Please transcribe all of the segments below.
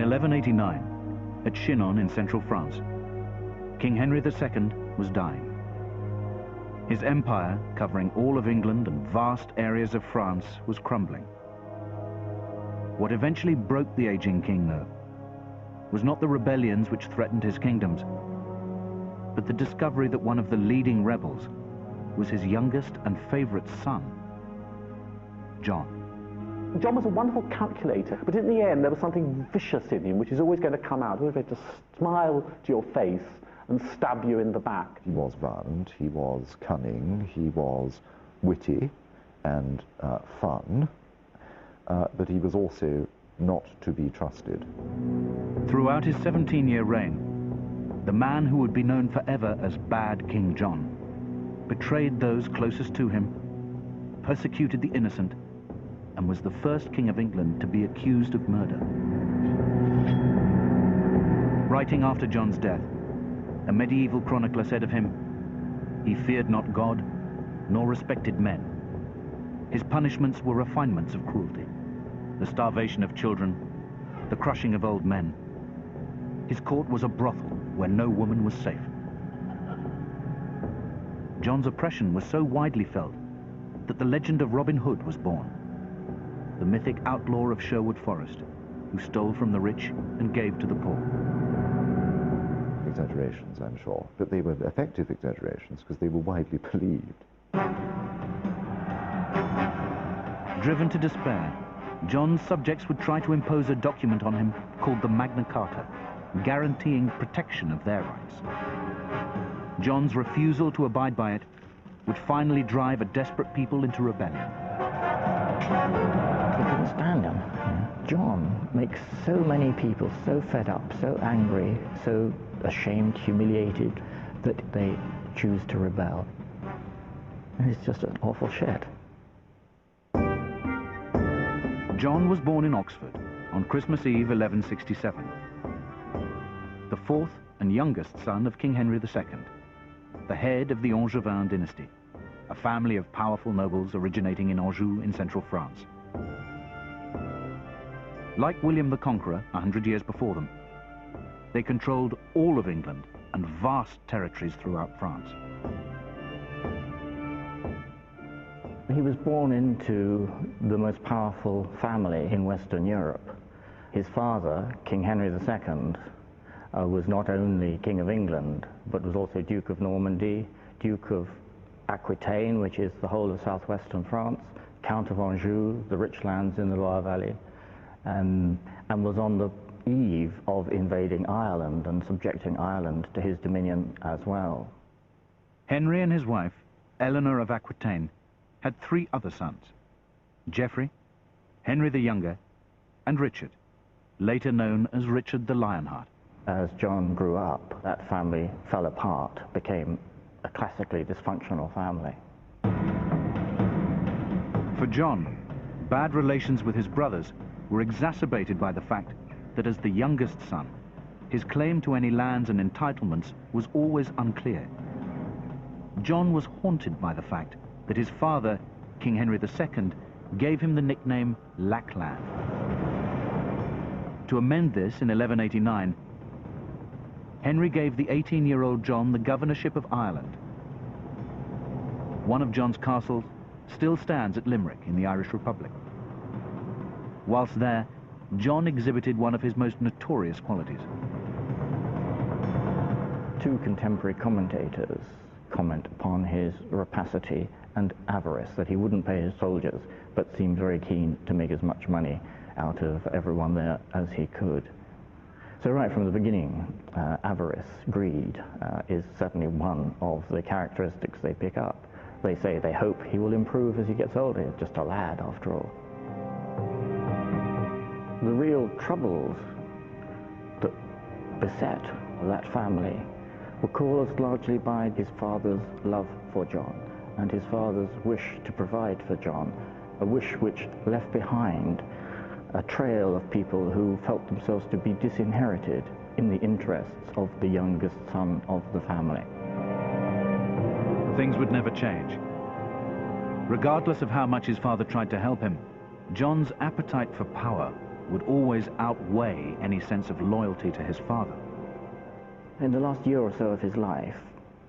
1189, at Chinon in central France, King Henry II was dying. His empire, covering all of England and vast areas of France, was crumbling. What eventually broke the aging king, though, was not the rebellions which threatened his kingdoms, but the discovery that one of the leading rebels was his youngest and favorite son, John. John was a wonderful calculator, but in the end there was something vicious in him which is always going to come out, always going to smile to your face and stab you in the back. He was violent, he was cunning, he was witty and fun, but he was also not to be trusted. Throughout his 17-year reign, the man who would be known forever as Bad King John betrayed those closest to him, persecuted the innocent, and was the first king of England to be accused of murder. Writing after John's death, a medieval chronicler said of him, "He feared not God, nor respected men. His punishments were refinements of cruelty, the starvation of children, the crushing of old men. His court was a brothel where no woman was safe." John's oppression was so widely felt that the legend of Robin Hood was born, the mythic outlaw of Sherwood Forest, who stole from the rich and gave to the poor. Exaggerations, I'm sure, but they were effective exaggerations because they were widely believed. Driven to despair, John's subjects would try to impose a document on him called the Magna Carta, guaranteeing protection of their rights. John's refusal to abide by it would finally drive a desperate people into rebellion. He couldn't stand him. John makes so many people so fed up, so angry, so ashamed, humiliated, that they choose to rebel. And it's just an awful shit. John was born in Oxford on Christmas Eve 1167, the fourth and youngest son of King Henry II, the head of the Angevin dynasty, a family of powerful nobles originating in Anjou in central France. Like William the Conqueror 100 years before them, they controlled all of England and vast territories throughout France. He was born into the most powerful family in Western Europe. His father, King Henry II, was not only King of England, but was also Duke of Normandy, Duke of Aquitaine, which is the whole of southwestern France, Count of Anjou, the rich lands in the Loire Valley, and was on the eve of invading Ireland and subjecting Ireland to his dominion as well. Henry and his wife, Eleanor of Aquitaine, had three other sons: Geoffrey, Henry the Younger, and Richard, later known as Richard the Lionheart. As John grew up, that family fell apart, became a classically dysfunctional family. For John, bad relations with his brothers were exacerbated by the fact that as the youngest son, his claim to any lands and entitlements was always unclear. John was haunted by the fact that his father, King Henry II, gave him the nickname Lackland. To amend this in 1189, Henry gave the 18-year-old John the governorship of Ireland. One of John's castles still stands at Limerick in the Irish Republic. Whilst there, John exhibited one of his most notorious qualities. Two contemporary commentators comment upon his rapacity and avarice, that he wouldn't pay his soldiers, but seemed very keen to make as much money out of everyone there as he could. So right from the beginning, avarice, greed, is certainly one of the characteristics they pick up. They say they hope he will improve as he gets older. He's just a lad, after all. The real troubles that beset that family were caused largely by his father's love for John and his father's wish to provide for John, a wish which left behind a trail of people who felt themselves to be disinherited in the interests of the youngest son of the family. Things would never change. Regardless of how much his father tried to help him, John's appetite for power would always outweigh any sense of loyalty to his father. In the last year or so of his life,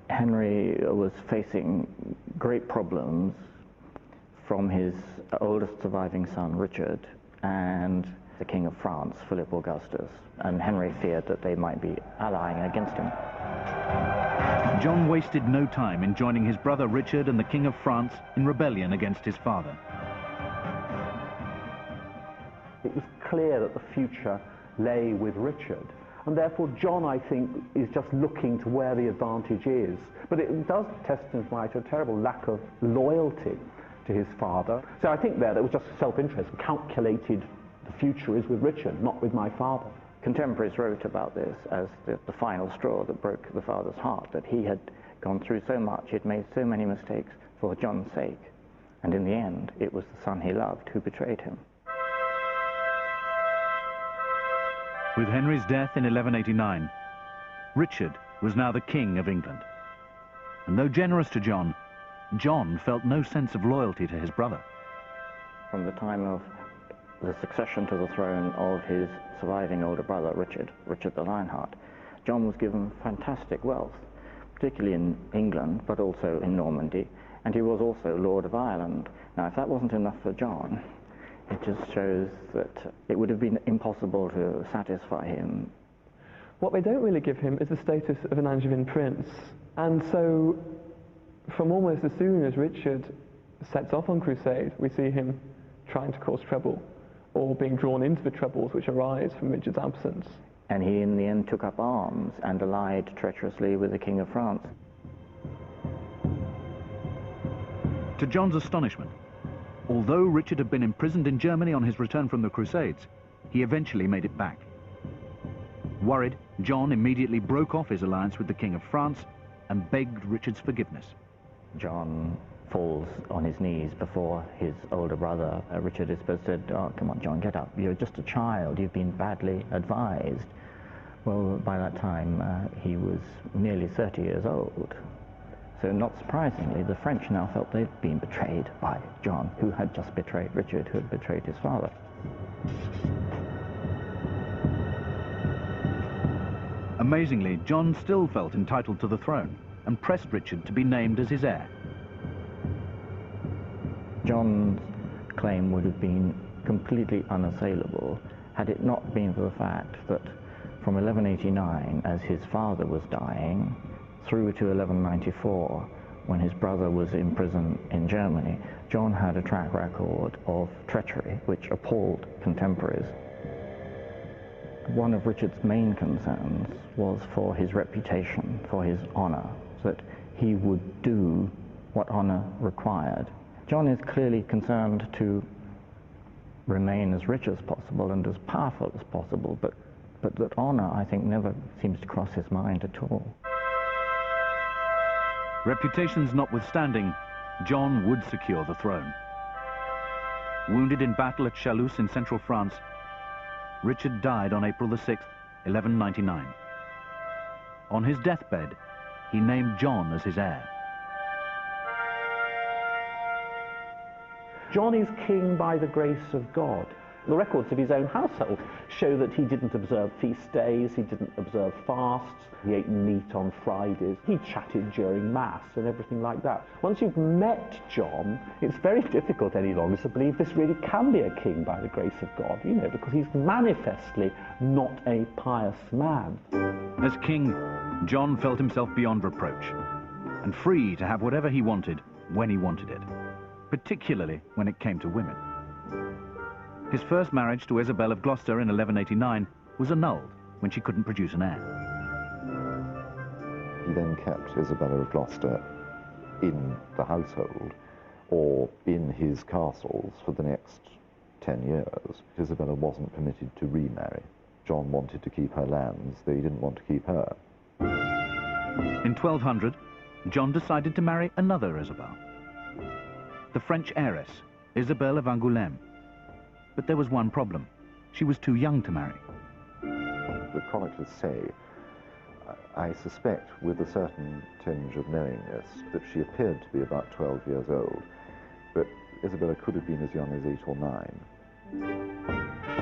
Henry was facing great problems from his oldest surviving son, Richard, and the King of France, Philip Augustus, and Henry feared that they might be allying against him. John wasted no time in joining his brother Richard and the King of France in rebellion against his father. It was clear that the future lay with Richard, and therefore John, I think, is just looking to where the advantage is. But it does testify to a terrible lack of loyalty to his father. So I think there was just self-interest, calculated the future is with Richard, not with my father. Contemporaries wrote about this as the final straw that broke the father's heart, that he had gone through so much, he'd made so many mistakes for John's sake, and in the end it was the son he loved who betrayed him. With Henry's death in 1189, Richard was now the King of England. And though generous to John, John felt no sense of loyalty to his brother. From the time of the succession to the throne of his surviving older brother, Richard the Lionheart, John was given fantastic wealth, particularly in England, but also in Normandy, and he was also Lord of Ireland. Now, if that wasn't enough for John, it just shows that it would have been impossible to satisfy him. What they don't really give him is the status of an Angevin prince. And so, from almost as soon as Richard sets off on crusade, we see him trying to cause trouble, or being drawn into the troubles which arise from Richard's absence. And he in the end took up arms and allied treacherously with the King of France. To John's astonishment, although Richard had been imprisoned in Germany on his return from the Crusades, he eventually made it back. Worried, John immediately broke off his alliance with the King of France and begged Richard's forgiveness. John falls on his knees before his older brother. Richard is supposed to say, "Oh, come on, John, get up. You're just a child. You've been badly advised." Well, by that time, he was nearly 30 years old. So not surprisingly, the French now felt they'd been betrayed by John, who had just betrayed Richard, who had betrayed his father. Amazingly, John still felt entitled to the throne and pressed Richard to be named as his heir. John's claim would have been completely unassailable had it not been for the fact that from 1189, as his father was dying, through to 1194, when his brother was in prison in Germany, John had a track record of treachery which appalled contemporaries. One of Richard's main concerns was for his reputation, for his honor, that he would do what honor required. John is clearly concerned to remain as rich as possible and as powerful as possible, but that honor, I think, never seems to cross his mind at all. Reputations notwithstanding, John would secure the throne. Wounded in battle at Chalus in central France, Richard died on April the 6th, 1199. On his deathbed, he named John as his heir. John is king by the grace of God. The records of his own household show that he didn't observe feast days, he didn't observe fasts, he ate meat on Fridays, he chatted during Mass and everything like that. Once you've met John, it's very difficult any longer to believe this really can be a king by the grace of God, you know, because he's manifestly not a pious man. As king, John felt himself beyond reproach and free to have whatever he wanted when he wanted it, particularly when it came to women. His first marriage to Isabel of Gloucester in 1189 was annulled when she couldn't produce an heir. He then kept Isabella of Gloucester in the household or in his castles for the next 10 years. Isabella wasn't permitted to remarry. John wanted to keep her lands, they didn't want to keep her. In 1200, John decided to marry another Isabel, the French heiress, Isabel of Angoulême. But there was one problem. She was too young to marry. The chroniclers say, I suspect with a certain tinge of knowing this, that she appeared to be about 12 years old, but Isabella could have been as young as 8 or 9.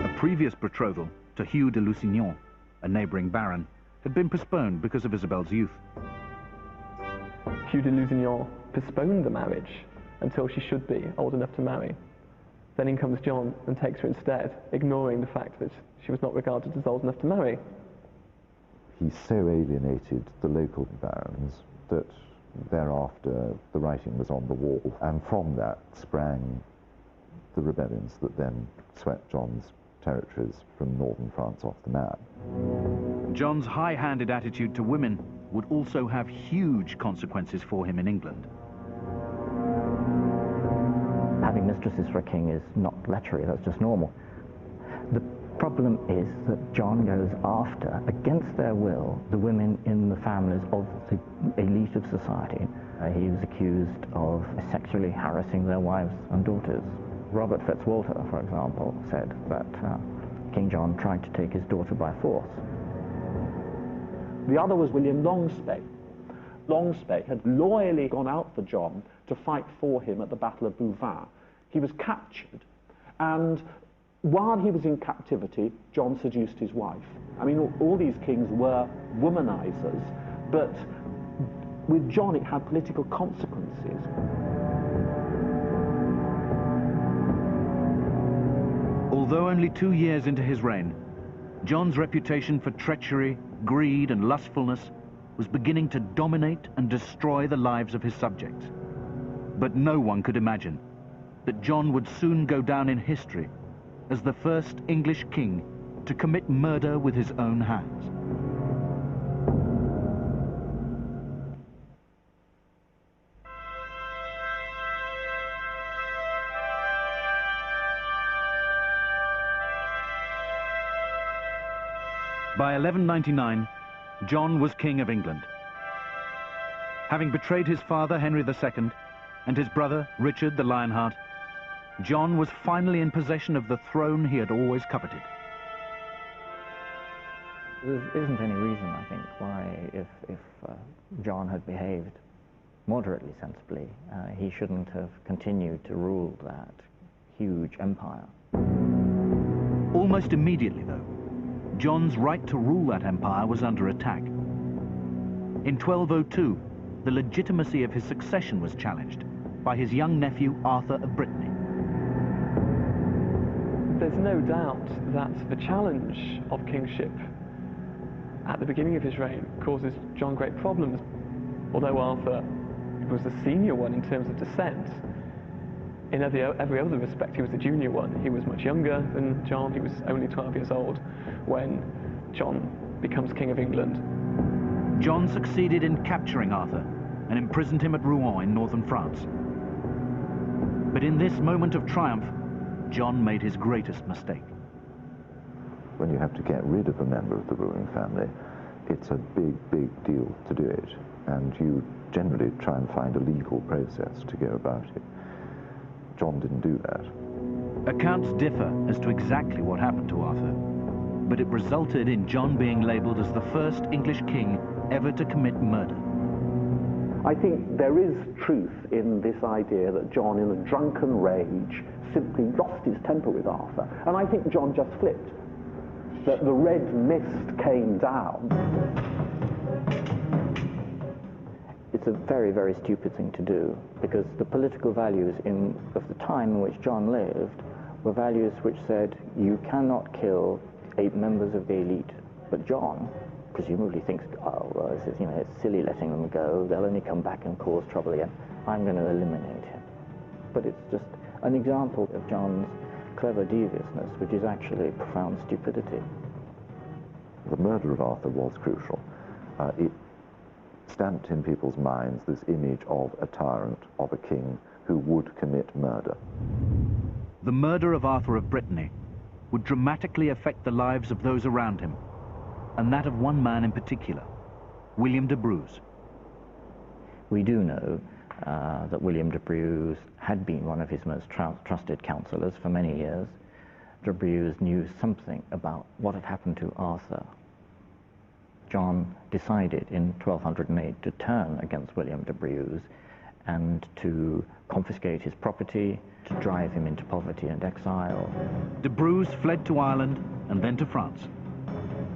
A previous betrothal to Hugh de Lusignan, a neighbouring baron, had been postponed because of Isabel's youth. Hugh de Lusignan postponed the marriage until she should be old enough to marry. Then in comes John and takes her instead, ignoring the fact that she was not regarded as old enough to marry. He so alienated the local barons that thereafter the writing was on the wall, and from that sprang the rebellions that then swept John's territories from northern France off the map. John's high-handed attitude to women would also have huge consequences for him in England. Having mistresses for a king is not lechery, that's just normal. The problem is that John goes after, against their will, the women in the families of the elite of society. He was accused of sexually harassing their wives and daughters. Robert Fitzwalter, for example, said that King John tried to take his daughter by force. The other was William Longspake. Longspake had loyally gone out for John to fight for him at the Battle of Bouvines. He was captured, and while he was in captivity, John seduced his wife. I mean, all these kings were womanizers, but with John it had political consequences. Although only 2 years into his reign, John's reputation for treachery, greed and lustfulness was beginning to dominate and destroy the lives of his subjects. But no one could imagine that John would soon go down in history as the first English king to commit murder with his own hands. By 1199, John was King of England. Having betrayed his father, Henry II, and his brother, Richard the Lionheart, John was finally in possession of the throne he had always coveted. There isn't any reason, I think, why, if John had behaved moderately sensibly, he shouldn't have continued to rule that huge empire. Almost immediately, though, John's right to rule that empire was under attack. In 1202, the legitimacy of his succession was challenged by his young nephew, Arthur of Brittany. There's no doubt that the challenge of kingship at the beginning of his reign causes John great problems. Although Arthur was the senior one in terms of descent, in every other respect he was the junior one. He was much younger than John. He was only 12 years old when John becomes King of England. John succeeded in capturing Arthur and imprisoned him at Rouen in northern France. But in this moment of triumph, John made his greatest mistake. When you have to get rid of a member of the ruling family, it's a big, big deal to do it, and you generally try and find a legal process to go about it. John didn't do that. Accounts differ as to exactly what happened to Arthur, but it resulted in John being labelled as the first English king ever to commit murder. I think there is truth in this idea that John, in a drunken rage, simply lost his temper with Arthur. And I think John just flipped. That the red mist came down. It's a very, very stupid thing to do, because the political values of the time in which John lived were values which said you cannot kill 8 members of the elite. But John presumably thinks, oh, well, this is, it's silly letting them go. They'll only come back and cause trouble again. I'm going to eliminate him. But it's just an example of John's clever deviousness, which is actually profound stupidity. The murder of Arthur was crucial. It stamped in people's minds this image of a tyrant, of a king who would commit murder. The murder of Arthur of Brittany would dramatically affect the lives of those around him, and that of one man in particular, William de Bruce. We do know that William de Bruce had been one of his most trusted counsellors for many years. De Bruce knew something about what had happened to Arthur. John decided in 1208 to turn against William de Bruce and to confiscate his property, to drive him into poverty and exile. De Bruce fled to Ireland and then to France.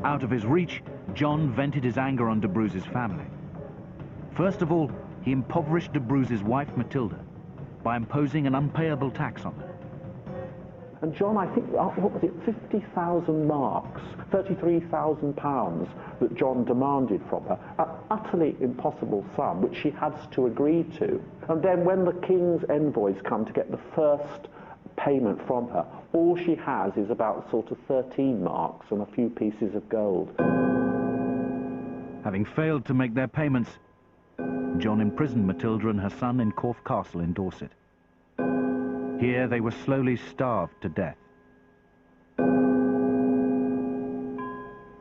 Out of his reach, John vented his anger on de Bruce's family. First of all, he impoverished de Bruce's wife Matilda by imposing an unpayable tax on her. And John, I think, what was it, 50,000 marks, £33,000 that John demanded from her, an utterly impossible sum, which she has to agree to. And then when the king's envoys come to get the first payment from her, all she has is about sort of 13 marks and a few pieces of gold. Having failed to make their payments, John imprisoned Matilda and her son in Corfe Castle in Dorset. Here they were slowly starved to death.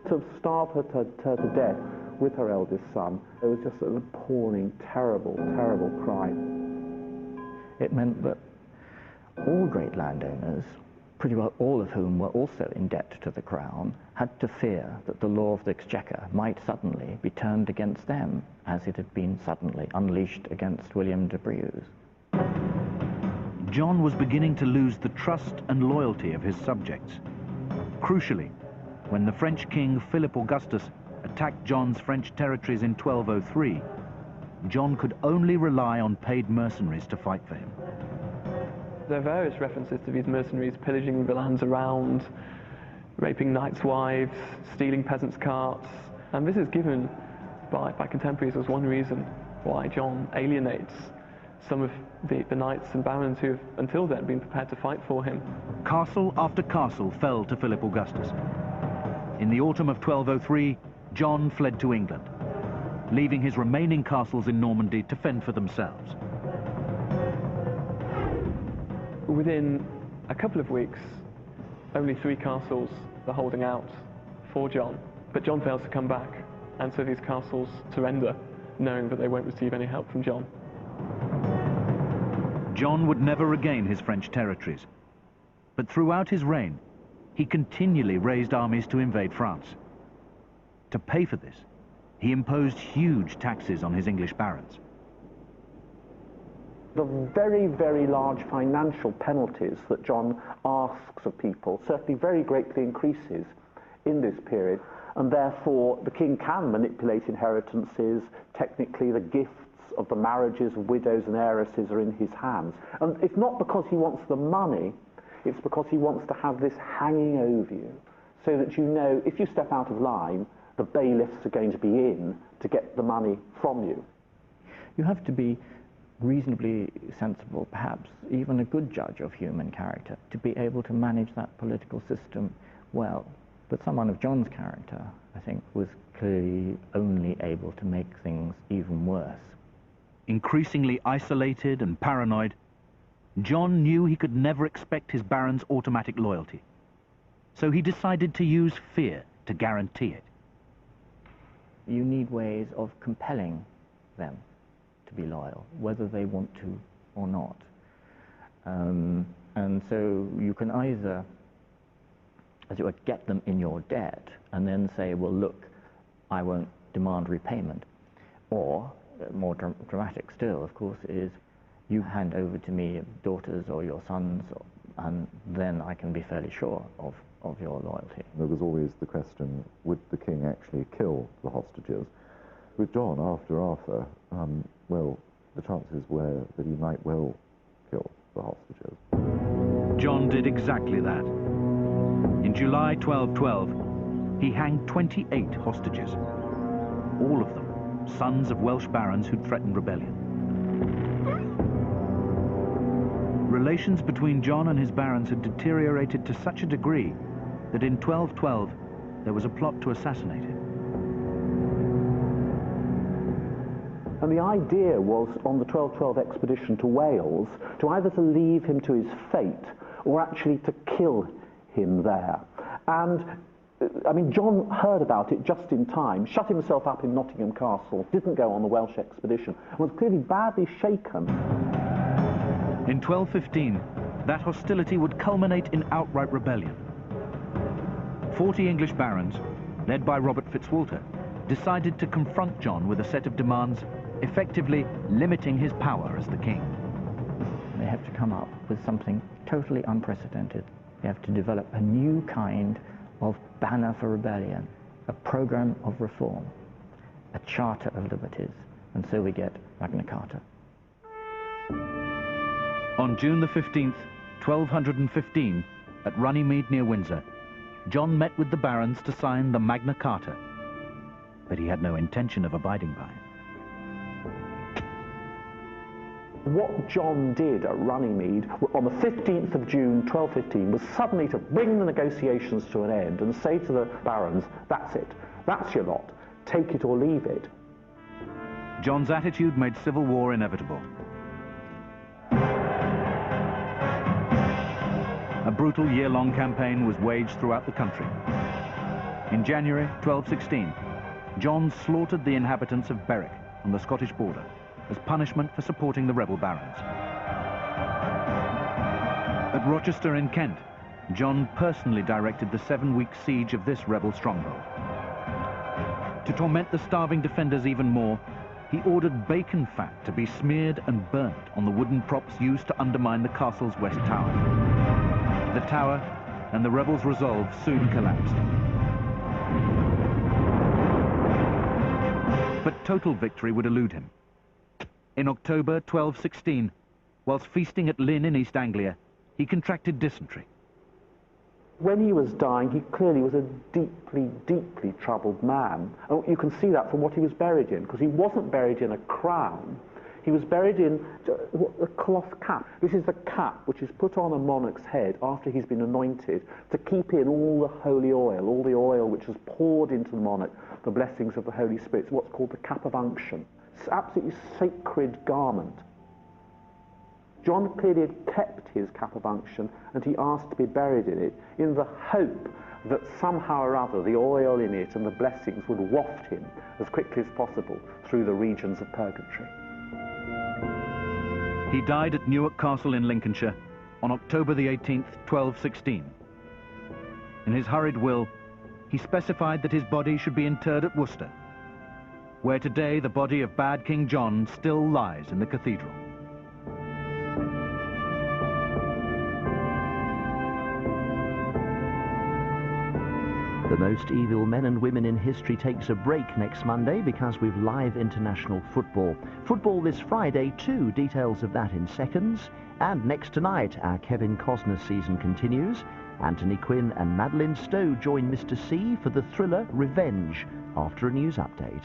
To starve her to death with her eldest son, it was just an appalling, terrible, terrible crime. It meant that all great landowners, pretty well all of whom were also in debt to the crown, had to fear that the law of the Exchequer might suddenly be turned against them, as it had been suddenly unleashed against William de Bruce. John was beginning to lose the trust and loyalty of his subjects. Crucially, when the French king Philip Augustus attacked John's French territories in 1203, John could only rely on paid mercenaries to fight for him. There are various references to these mercenaries pillaging the lands around, raping knights' wives, stealing peasants' carts, and this is given by contemporaries as one reason why John alienates some of the knights and barons who have until then been prepared to fight for him. Castle after castle fell to Philip Augustus. In the autumn of 1203, John fled to England, leaving his remaining castles in Normandy to fend for themselves. Within a couple of weeks, only 3 castles are holding out for John, but John fails to come back, and so these castles surrender, knowing that they won't receive any help from John. John would never regain his French territories, but throughout his reign, he continually raised armies to invade France. To pay for this, he imposed huge taxes on his English barons. The very, very large financial penalties that John asks of people certainly very greatly increases in this period, and therefore the king can manipulate inheritances. Technically, the gifts of the marriages of widows and heiresses are in his hands. And it's not because he wants the money, it's because he wants to have this hanging over you, so that you know if you step out of line, the bailiffs are going to be in to get the money from you. You have to be reasonably sensible, perhaps even a good judge of human character, to be able to manage that political system well. But someone of John's character, I think, was clearly only able to make things even worse. Increasingly isolated and paranoid, John knew he could never expect his barons' automatic loyalty. So he decided to use fear to guarantee it. You need ways of compelling them to be loyal, whether they want to or not. And so you can either, as it were, get them in your debt and then say, well, look, I won't demand repayment. Or, more dramatic still, of course, is you hand over to me daughters or your sons, and then I can be fairly sure of your loyalty. There was always the question, would the king actually kill the hostages? With John, after Arthur, well, the chances were that he might well kill the hostages. John did exactly that. In July 1212, he hanged 28 hostages, all of them sons of Welsh barons who'd threatened rebellion. Relations between John and his barons had deteriorated to such a degree that in 1212 there was a plot to assassinate him. And the idea was, on the 1212 expedition to Wales, to either to leave him to his fate or actually to kill him there. And I mean, John heard about it just in time, shut himself up in Nottingham Castle, didn't go on the Welsh expedition, and was clearly badly shaken. In 1215, that hostility would culminate in outright rebellion. 40 English barons, led by Robert Fitzwalter, decided to confront John with a set of demands effectively limiting his power as the king. have to come up with something totally unprecedented. We have to develop a new kind of banner for rebellion, a program of reform, a charter of liberties, and so we get Magna Carta. On June the 15th, 1215, at Runnymede near Windsor, John met with the barons to sign the Magna Carta, but he had no intention of abiding by it. What John did at Runnymede on the 15th of June 1215 was suddenly to bring the negotiations to an end and say to the barons, that's it, that's your lot, take it or leave it. John's attitude made civil war inevitable. A brutal year-long campaign was waged throughout the country. In January 1216, John slaughtered the inhabitants of Berwick on the Scottish border as punishment for supporting the rebel barons. At Rochester in Kent, John personally directed the 7-week siege of this rebel stronghold. To torment the starving defenders even more, he ordered bacon fat to be smeared and burnt on the wooden props used to undermine the castle's west tower. The tower and the rebels' resolve soon collapsed. But total victory would elude him. In October 1216, whilst feasting at Lynn in East Anglia, he contracted dysentery. When he was dying, he clearly was a deeply, deeply troubled man. And you can see that from what he was buried in, because he wasn't buried in a crown. He was buried in a cloth cap. This is the cap which is put on a monarch's head after he's been anointed to keep in all the holy oil, all the oil which is poured into the monarch, the blessings of the Holy Spirit. It's what's called the cap of unction. It's an absolutely sacred garment. John clearly had kept his cap of unction, and he asked to be buried in it in the hope that somehow or other the oil in it and the blessings would waft him as quickly as possible through the regions of purgatory. He died at Newark Castle in Lincolnshire on October the 18th, 1216. In his hurried will, he specified that his body should be interred at Worcester, where today the body of bad King John still lies in the cathedral. The most evil men and women in history takes a break next Monday because we've live international football. Football this Friday too, details of that in seconds. And next tonight, our Kevin Costner season continues. Anthony Quinn and Madeline Stowe join Mr. C for the thriller Revenge after a news update.